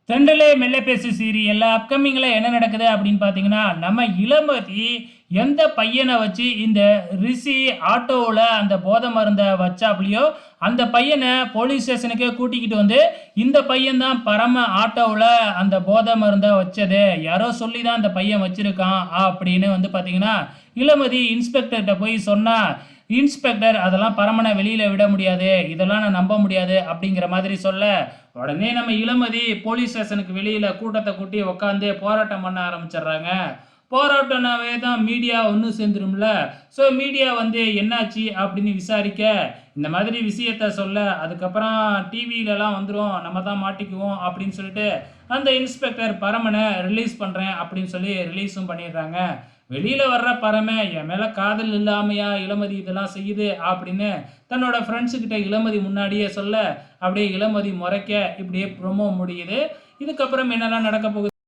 தென்றலே மெல்ல பேசு சீரியல்ல அப்கமிங்ல என்ன நடக்குது அப்படின்னு பார்த்தீங்கன்னா, நம்ம இளமதி எந்த பையனை வச்சு இந்த ரிஷி ஆட்டோவில் அந்த போதை மருந்த வச்சாப்லையோ, அந்த பையனை போலீஸ் ஸ்டேஷனுக்கே கூட்டிக்கிட்டு வந்து, இந்த பையன் தான் பரம ஆட்டோவில் அந்த போதை மருந்த வச்சது, யாரோ சொல்லி தான் அந்த பையன் வச்சிருக்கான் அப்படின்னு வந்து பார்த்தீங்கன்னா, இளமதி இன்ஸ்பெக்டர்கிட்ட போய் சொன்னா, இன்ஸ்பெக்டர் அதெல்லாம் பரமனை வெளியில விட முடியாது, இதெல்லாம் நான் நம்ப முடியாது அப்படிங்கிற மாதிரி சொல்ல, உடனே நம்ம இளமதி போலீஸ் ஸ்டேஷனுக்கு வெளியில கூட்டத்தை கூட்டி உட்காந்து போராட்டம் பண்ண ஆரம்பிச்சிடுறாங்க. போராட்டம்னாவே தான் மீடியா ஒன்று சேர்ந்துரும்ல. ஸோ மீடியா வந்து என்னாச்சு அப்படின்னு விசாரிக்க, இந்த மாதிரி விஷயத்த சொல்ல, அதுக்கப்புறம் டிவிலலாம் வந்துடும், நம்ம தான் மாட்டிக்குவோம் அப்படின்னு சொல்லிட்டு அந்த இன்ஸ்பெக்டர் பரமனை ரிலீஸ் பண்ணுறேன் அப்படின்னு சொல்லி ரிலீஸும் பண்ணிடுறாங்க. வெளியில் வர்ற பரம என் மேலே காதல் இல்லாமையா இளமதி இதெல்லாம் செய்யுது அப்படின்னு தன்னோட ஃப்ரெண்ட்ஸுக்கிட்ட இளமதி முன்னாடியே சொல்ல, அப்படியே இளமதி முறைக்க இப்படியே ப்ரொமோ முடியுது. இதுக்கப்புறம் என்னெல்லாம் நடக்க போகுது?